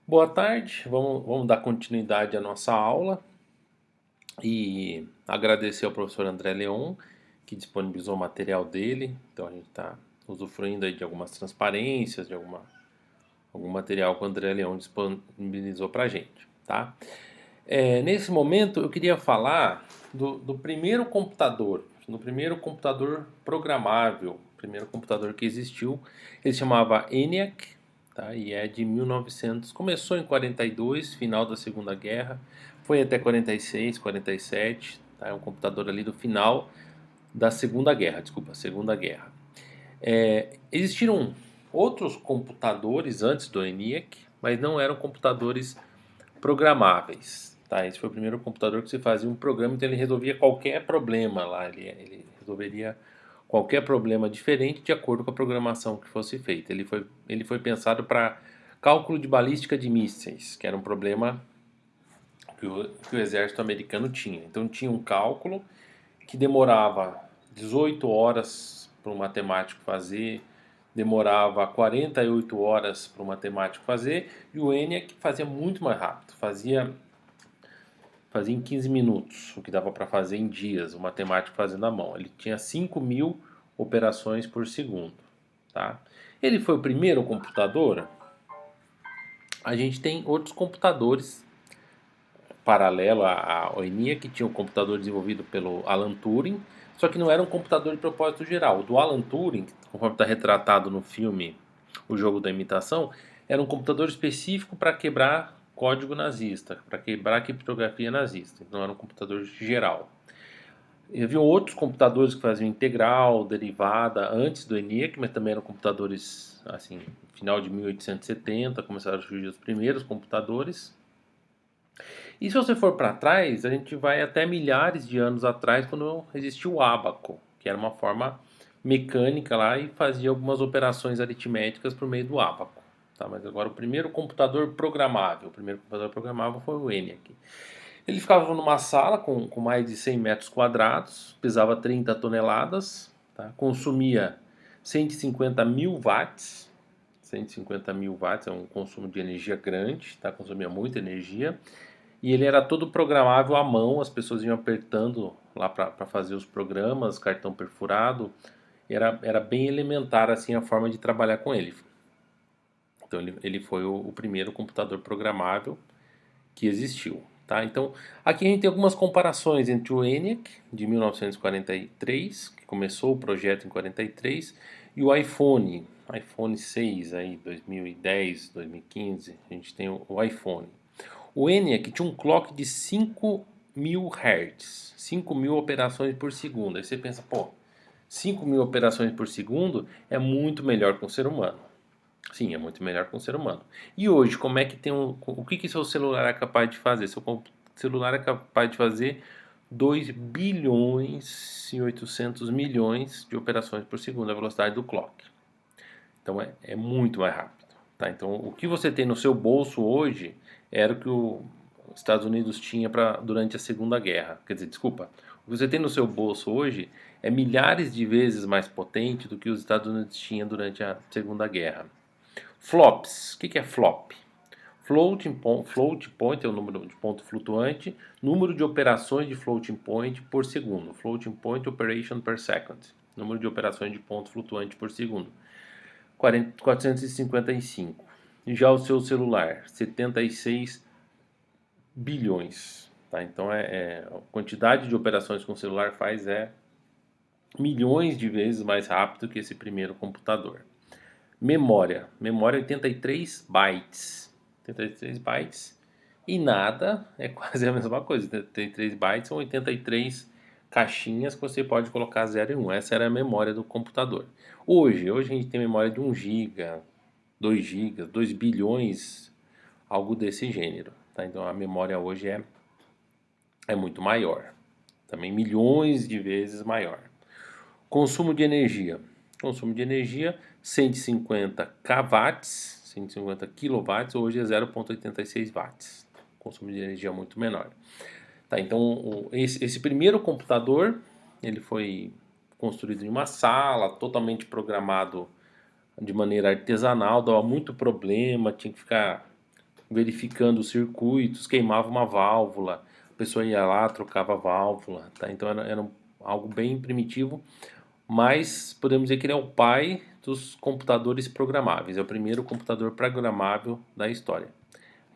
Boa tarde, vamos dar continuidade à nossa aula e agradecer ao professor André Leon, que disponibilizou o material dele. Então a gente está usufruindo aí de algumas transparências, de algum material que o André Leon disponibilizou para a gente, tá? Nesse momento eu queria falar do primeiro computador, no primeiro computador programável, primeiro computador que existiu. Ele se chamava ENIAC, tá? E é de 1900, começou em 42, final da Segunda Guerra, foi até 46, 47, tá? É um computador ali do final da Segunda Guerra, desculpa, Segunda Guerra. Existiram outros computadores antes do ENIAC, mas não eram computadores programáveis. Tá? Esse foi o primeiro computador que você fazia um programa, então ele resolvia qualquer problema lá, ele resolveria qualquer problema diferente de acordo com a programação que fosse feita. Ele foi pensado para cálculo de balística de mísseis, que era um problema que o exército americano tinha. Então tinha um cálculo que demorava 18 horas para um matemático fazer, demorava 48 horas para um matemático fazer, e o ENIAC fazia muito mais rápido, fazia em 15 minutos, o que dava para fazer em dias, o matemático fazendo à mão. Ele tinha 5.000 operações por segundo. Tá? Ele foi o primeiro computador. A gente tem outros computadores paralelo ao ENIAC, que tinha um computador desenvolvido pelo Alan Turing, só que não era um computador de propósito geral. O do Alan Turing, conforme está retratado no filme O Jogo da Imitação, era um computador específico para quebrar código nazista, para quebrar criptografia nazista. Não era um computador geral. Havia outros computadores que faziam integral, derivada, antes do ENIAC, mas também eram computadores, assim, final de 1870, começaram a surgir os primeiros computadores. E se você for para trás, a gente vai até milhares de anos atrás, quando existiu o ábaco, que era uma forma mecânica lá e fazia algumas operações aritméticas por meio do ábaco. Tá? Mas agora o primeiro computador programável foi o ENIAC. Ele ficava numa sala com mais de 100 metros quadrados, pesava 30 toneladas, tá? Consumia 150 mil watts. 150 mil watts é um consumo de energia grande, tá? Consumia muita energia. E ele era todo programável à mão, as pessoas iam apertando lá para fazer os programas, cartão perfurado. Era bem elementar assim a forma de trabalhar com ele. Então ele foi o primeiro computador programável que existiu. Tá? Então aqui a gente tem algumas comparações entre o ENIAC de 1943, que começou o projeto em 43, e o iPhone 6 aí 2010, 2015, a gente tem o iPhone. O ENIAC tinha um clock de 5.000 Hz, 5.000 operações por segundo. Aí você pensa, pô, 5.000 operações por segundo é muito melhor que um ser humano. Sim, é muito melhor que um ser humano. E hoje, como é que tem o que seu celular é capaz de fazer? Seu celular é capaz de fazer 2 bilhões e 800 milhões de operações por segundo, a velocidade do clock. Então é muito mais rápido. Tá? Então o que você tem no seu bolso hoje era o que os Estados Unidos tinha durante a Segunda Guerra. Quer dizer, desculpa, o que você tem no seu bolso hoje é milhares de vezes mais potente do que os Estados Unidos tinham durante a Segunda Guerra. Flops. O que é flop? Float point é o número de ponto flutuante, número de operações de floating point por segundo. Floating point operation per second. Número de operações de ponto flutuante por segundo. 455. E já o seu celular, 76 bilhões. Tá? Então a quantidade de operações que um celular faz é milhões de vezes mais rápido que esse primeiro computador. Memória 83 bytes. 83 bytes e nada é quase a mesma coisa. 83 bytes são 83 caixinhas que você pode colocar 0 e 1. Essa era a memória do computador. Hoje a gente tem memória de 1 GB, 2 GB, 2 bilhões, algo desse gênero. Tá? Então a memória hoje é muito maior. Também milhões de vezes maior. Consumo de energia. Consumo de energia 150 kW, 150 kW, hoje é 0,86 watts. Consumo de energia muito menor. Tá, então esse primeiro computador ele foi construído em uma sala, totalmente programado de maneira artesanal, dava muito problema, tinha que ficar verificando os circuitos, queimava uma válvula, a pessoa ia lá, trocava a válvula, tá? Então era algo bem primitivo, mas podemos dizer que ele é o pai dos computadores programáveis, é o primeiro computador programável da história.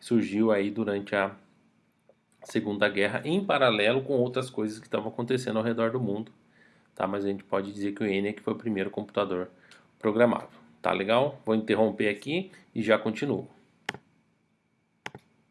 Surgiu aí durante a Segunda Guerra, em paralelo com outras coisas que estavam acontecendo ao redor do mundo, tá? Mas a gente pode dizer que o ENIAC foi o primeiro computador programável. Tá legal? Vou interromper aqui e já continuo.